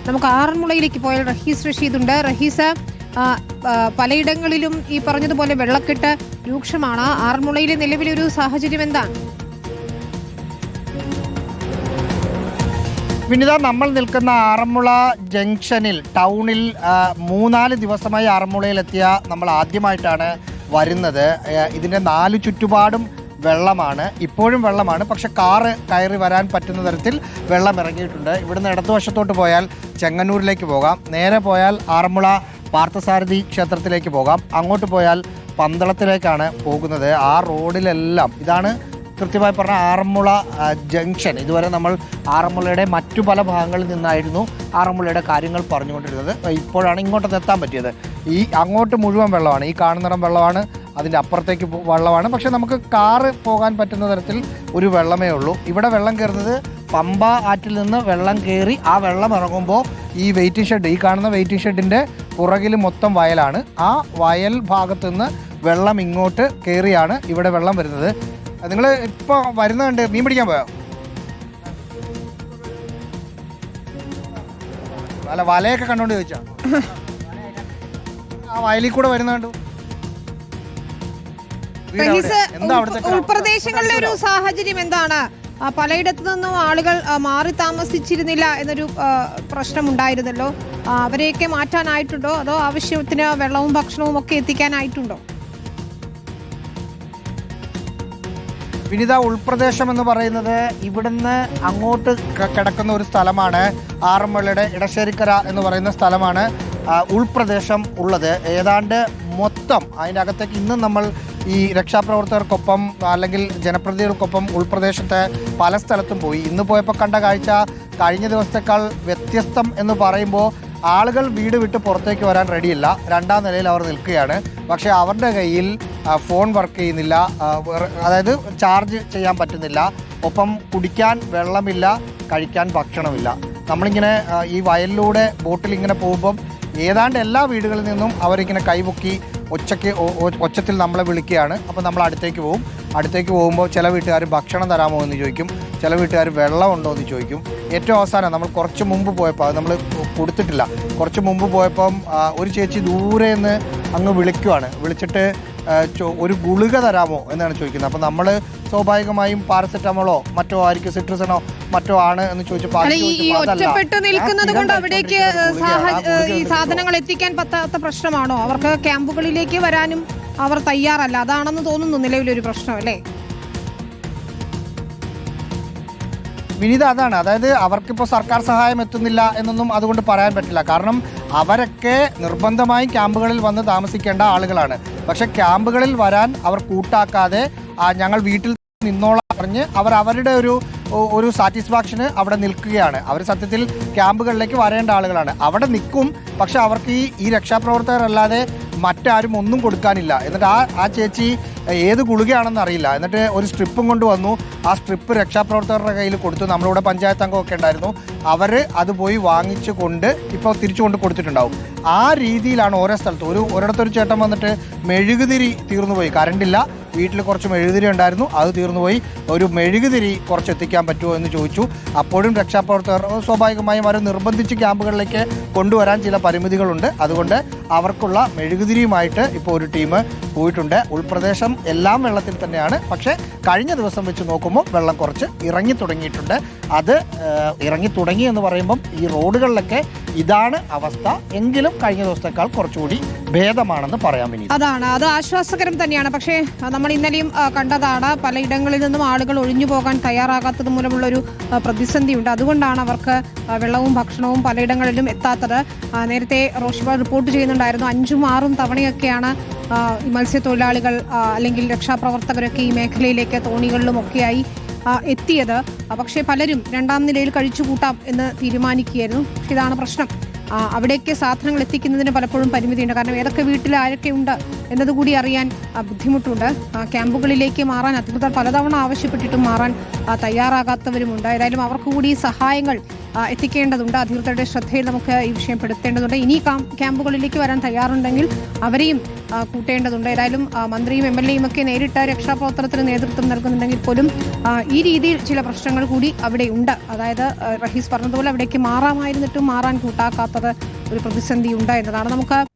നമുക്ക് ആറന്മുളയിലേക്ക് പോയാൽ റഹീസ് റഷീദുണ്ട്. റഹീസ്, പലയിടങ്ങളിലും ഈ പറഞ്ഞതുപോലെ വെള്ളക്കെട്ട് രൂക്ഷമാണ്. ആറന്മുളയിലെ നിലവിലെ ഒരു സാഹചര്യം എന്താണ്? വിനിത, നമ്മൾ നിൽക്കുന്ന ആറന്മുള ജംഗ്ഷനിൽ ടൗണിൽ 3-4 ദിവസമായി ആറന്മുളയിലെത്തിയ നമ്മൾ ആദ്യമായിട്ടാണ് വരുന്നത്. ഇതിൻ്റെ 4 ചുറ്റുപാടും വെള്ളമാണ്, ഇപ്പോഴും വെള്ളമാണ്. പക്ഷെ കാറ് കയറി വരാൻ പറ്റുന്ന തരത്തിൽ വെള്ളം ഇറങ്ങിയിട്ടുണ്ട്. ഇവിടുന്ന് ഇടതുവശത്തോട്ട് പോയാൽ ചെങ്ങന്നൂരിലേക്ക് പോകാം, നേരെ പോയാൽ ആറന്മുള പാർത്ഥസാരഥി ക്ഷേത്രത്തിലേക്ക് പോകാം, അങ്ങോട്ട് പോയാൽ പന്തളത്തിലേക്കാണ് പോകുന്നത്. ആ റോഡിലെല്ലാം ഇതാണ് കൃത്യമായി പറഞ്ഞാൽ ആറന്മുള ജംഗ്ഷൻ. ഇതുവരെ നമ്മൾ ആറന്മുളയുടെ മറ്റു പല ഭാഗങ്ങളിൽ നിന്നായിരുന്നു ആറന്മുളയുടെ കാര്യങ്ങൾ പറഞ്ഞുകൊണ്ടിരുന്നത്. ഇപ്പോഴാണ് ഇങ്ങോട്ടത് എത്താൻ പറ്റിയത്. അങ്ങോട്ട് മുഴുവൻ വെള്ളമാണ്, ഈ കാണുന്നിടം വെള്ളമാണ്, അതിൻ്റെ അപ്പുറത്തേക്ക് വെള്ളമാണ്. പക്ഷേ നമുക്ക് കാറ് പോകാൻ പറ്റുന്ന തരത്തിൽ ഒരു വെള്ളമേ ഉള്ളൂ. ഇവിടെ വെള്ളം കയറുന്നത് പമ്പ ആറ്റിൽ നിന്ന് വെള്ളം കയറി ആ വെള്ളം ഇറങ്ങുമ്പോൾ ഈ വെയിറ്റിംഗ് ഷെഡ്, ഈ കാണുന്ന വെയിറ്റിംഗ് ഷെഡിൻ്റെ പുറകിൽ മൊത്തം വയലാണ്. ആ വയൽ ഭാഗത്തു നിന്ന് വെള്ളം ഇങ്ങോട്ട് കയറിയാണ് ഇവിടെ വെള്ളം വരുന്നത്. നിങ്ങൾ ഇപ്പോൾ വരുന്നുണ്ട്, മീൻ പിടിക്കാൻ പോയോ? അല്ല, വലയൊക്കെ കണ്ടോണ്ട് ചോദിച്ചാ? ആ വയലിൽ കൂടെ വരുന്നുണ്ടോ? ഉൾപ്രദേശങ്ങളിലെ ഒരു സാഹചര്യം എന്താണ്? പലയിടത്തു നിന്നും ആളുകൾ മാറി താമസിച്ചിരുന്നില്ല എന്നൊരു പ്രശ്നമുണ്ടായിരുന്നല്ലോ. അവരെയൊക്കെ മാറ്റാനായിട്ടുണ്ടോ, അതോ ആവശ്യത്തിന് വെള്ളവും ഭക്ഷണവും ഒക്കെ എത്തിക്കാനായിട്ടുണ്ടോ? വിനിത, ഉൾപ്രദേശം എന്ന് പറയുന്നത് ഇവിടുന്ന് അങ്ങോട്ട് കിടക്കുന്ന ഒരു സ്ഥലമാണ്. ആറന്മുളയുടെ ഇടശ്ശേരിക്കര എന്ന് പറയുന്ന സ്ഥലമാണ് ഉൾപ്രദേശം ഉള്ളത്. ഏതാണ്ട് മൊത്തം അതിൻ്റെ അകത്തേക്ക് ഇന്നും നമ്മൾ ഈ രക്ഷാപ്രവർത്തകർക്കൊപ്പം അല്ലെങ്കിൽ ജനപ്രതിനിധികൾക്കൊപ്പം ഉൾപ്രദേശത്തെ പല സ്ഥലത്തും പോയി. ഇന്ന് പോയപ്പോൾ കണ്ട കാഴ്ച കഴിഞ്ഞ ദിവസത്തേക്കാൾ വ്യത്യസ്തം എന്ന് പറയുമ്പോൾ ആളുകൾ വീട് വിട്ട് പുറത്തേക്ക് വരാൻ റെഡിയില്ല. 2ാം നിലയിൽ അവർ നിൽക്കുകയാണ്. പക്ഷേ അവരുടെ കയ്യിൽ ഫോൺ വർക്ക് ചെയ്യുന്നില്ല, അതായത് ചാർജ് ചെയ്യാൻ പറ്റുന്നില്ല. ഒപ്പം കുടിക്കാൻ വെള്ളമില്ല, കഴിക്കാൻ ഭക്ഷണമില്ല. നമ്മളിങ്ങനെ ഈ വയലിലൂടെ ബോട്ടിൽ ഇങ്ങനെ പോകുമ്പം ഏതാണ്ട് എല്ലാ വീടുകളിൽ നിന്നും അവരിങ്ങനെ കൈപൊക്കി ഒച്ചത്തിൽ നമ്മളെ വിളിക്കുകയാണ്. അപ്പോൾ നമ്മൾ അടുത്തേക്ക് പോകും. അടുത്തേക്ക് പോകുമ്പോൾ ചില വീട്ടുകാർ ഭക്ഷണം തരാമോ എന്ന് ചോദിക്കും, ചില വീട്ടുകാർ വെള്ളം ഉണ്ടോ എന്ന് ചോദിക്കും. ഏറ്റവും അവസാനം നമ്മൾ കുറച്ച് മുമ്പ് പോയപ്പോൾ, അത് നമ്മൾ കൊടുത്തിട്ടില്ല, കുറച്ച് മുമ്പ് പോയപ്പം ഒരു ചേച്ചി ദൂരെ നിന്ന് അങ്ങ് വിളിക്കുവാണ്. വിളിച്ചിട്ട് ഒരു ഗുളിക തരാമോ എന്നാണ് ചോദിക്കുന്നത്. അപ്പോൾ നമ്മൾ സ്വാഭാവികമായും പാരസെറ്റമോളോ മറ്റോ ആയിരിക്കും, സിട്രസനോ മറ്റോ ആണ് എന്ന് ചോദിച്ചപ്പോൾ നിൽക്കുന്നത് കൊണ്ട് അവിടേക്ക് ഈ സാധനങ്ങൾ എത്തിക്കാൻ പറ്റാത്ത പ്രശ്നമാണോ? അവർക്ക് ക്യാമ്പുകളിലേക്ക് വരാനും അവർ തയ്യാറല്ല, അതാണെന്ന് തോന്നുന്നു നിലവിലൊരു പ്രശ്നം, അല്ലേ വിനീത? അതാണ്, അതായത് അവർക്കിപ്പോൾ സർക്കാർ സഹായം എത്തുന്നില്ല എന്നൊന്നും അതുകൊണ്ട് പറയാൻ പറ്റില്ല. കാരണം അവരൊക്കെ നിർബന്ധമായും ക്യാമ്പുകളിൽ വന്ന് താമസിക്കേണ്ട ആളുകളാണ്. പക്ഷെ ക്യാമ്പുകളിൽ വരാൻ അവർ കൂട്ടാക്കാതെ ഞങ്ങൾ വീട്ടിൽ നിന്നോളാം പറഞ്ഞ് അവർ അവരുടെ ഒരു സാറ്റിസ്ഫാക്ഷന് അവിടെ നിൽക്കുകയാണ്. അവർ സത്യത്തിൽ ക്യാമ്പുകളിലേക്ക് വരേണ്ട ആളുകളാണ്. അവിടെ നിൽക്കും, പക്ഷെ അവർക്ക് ഈ രക്ഷാപ്രവർത്തകരല്ലാതെ മറ്റാരും ഒന്നും കൊടുക്കാനില്ല. എന്നിട്ട് ആ ചേച്ചി ഏത് ഗുളികയാണെന്ന് അറിയില്ല. എന്നിട്ട് ഒരു സ്ട്രിപ്പും കൊണ്ടുവന്നു. ആ സ്ട്രിപ്പ് രക്ഷാപ്രവർത്തകരുടെ കയ്യിൽ കൊടുത്തു. നമ്മളിവിടെ പഞ്ചായത്ത് അംഗമൊക്കെ ഉണ്ടായിരുന്നു. അവർ അത് പോയി വാങ്ങിച്ചു കൊണ്ട് ഇപ്പോൾ തിരിച്ചു കൊണ്ട് കൊടുത്തിട്ടുണ്ടാവും. ആ രീതിയിലാണ് ഓരോ സ്ഥലത്തും. ഒരിടത്തൊരു ചേട്ടൻ വന്നിട്ട് മെഴുകുതിരി തീർന്നുപോയി, കറണ്ടില്ല, വീട്ടിൽ കുറച്ച് മെഴുകുതിരി ഉണ്ടായിരുന്നു, അത് തീർന്നുപോയി, ഒരു മെഴുകുതിരി കുറച്ച് എത്തിക്കാൻ പറ്റുമോ എന്ന് ചോദിച്ചു. അപ്പോഴും രക്ഷാപ്രവർത്തകർ സ്വാഭാവികമായും അവരെ നിർബന്ധിച്ച് ക്യാമ്പുകളിലേക്ക് കൊണ്ടുവരാൻ ചില പരിമിതികളുണ്ട്. അതുകൊണ്ട് അവർക്കുള്ള മെഴുകുതിരിയുമായിട്ട് ഇപ്പോൾ ഒരു ടീം പോയിട്ടുണ്ട്. ഉൾപ്രദേശം എല്ലാം വെള്ളത്തിൽ തന്നെയാണ്. പക്ഷേ കഴിഞ്ഞ ദിവസം വെച്ച് നോക്കുമ്പോൾ വെള്ളം കുറച്ച് ഇറങ്ങി തുടങ്ങിയിട്ടുണ്ട്. അത് ഇറങ്ങി തുടങ്ങി എന്ന് പറയുമ്പം ഈ റോഡുകളിലൊക്കെ ഇതാണ് അവസ്ഥ. എങ്കിലും കഴിഞ്ഞ ദിവസത്തേക്കാൾ കുറച്ചുകൂടി ഭേദമാണെന്ന് പറയാൻ വേണ്ടി അത് ആശ്വാസകരം തന്നെയാണ്. പക്ഷേ നമ്മൾ ഇന്നലെയും കണ്ടതാണ്, പലയിടങ്ങളിൽ നിന്നും ആളുകൾ ഒഴിഞ്ഞു പോകാൻ തയ്യാറാകാത്തത് മൂലമുള്ളൊരു പ്രതിസന്ധിയുണ്ട്. അതുകൊണ്ടാണ് അവർക്ക് വെള്ളവും ഭക്ഷണവും പലയിടങ്ങളിലും എത്താത്തത്. നേരത്തെ റോഷിബ റിപ്പോർട്ട് ചെയ്യുന്നുണ്ടായിരുന്നു, 5ഉം 6ഉം തവണയൊക്കെയാണ് മത്സ്യത്തൊഴിലാളികൾ അല്ലെങ്കിൽ രക്ഷാപ്രവർത്തകരൊക്കെ ഈ മേഖലയിലേക്ക് തോണികളിലുമൊക്കെയായി എത്തിയത്. പക്ഷേ പലരും 2ാം നിലയിൽ കഴിച്ചുകൂട്ടാം എന്ന് തീരുമാനിക്കുകയായിരുന്നു. പക്ഷെ ഇതാണ് പ്രശ്നം, അവിടേക്ക് സാധനങ്ങൾ എത്തിക്കുന്നതിന് പലപ്പോഴും പരിമിതിയുണ്ട്. കാരണം ഏതൊക്കെ വീട്ടിൽ ആരൊക്കെ ഉണ്ട് എന്നതുകൂടി അറിയാൻ ബുദ്ധിമുട്ടുണ്ട്. ക്യാമ്പുകളിലേക്ക് മാറാൻ അധികൃതർ പലതവണ ആവശ്യപ്പെട്ടിട്ടും മാറാൻ തയ്യാറാകാത്തവരുമുണ്ട്. ഏതായാലും അവർക്ക് കൂടി സഹായങ്ങൾ എത്തിക്കേണ്ടതുണ്ട്. അധികൃതരുടെ ശ്രദ്ധയിൽ നമുക്ക് ഈ വിഷയം പെടുത്തേണ്ടതുണ്ട്. ഇനി ക്യാമ്പുകളിലേക്ക് വരാൻ തയ്യാറുണ്ടെങ്കിൽ അവരെയും കൂട്ടേണ്ടതുണ്ട്. ഏതായാലും മന്ത്രിയും MLA യും ഒക്കെ നേരിട്ട് രക്ഷാപ്രവർത്തനത്തിന് നേതൃത്വം നൽകുന്നുണ്ടെങ്കിൽ പോലും ഈ രീതിയിൽ ചില പ്രശ്നങ്ങൾ കൂടി അവിടെ ഉണ്ട്. അതായത് റഹീസ് പറഞ്ഞതുപോലെ അവിടേക്ക് മാറാമായിരുന്നിട്ടും മാറാൻ കൂട്ടാക്കാത്തത് ഒരു പ്രതിസന്ധി ഉണ്ട് എന്നതാണ്. നമുക്ക്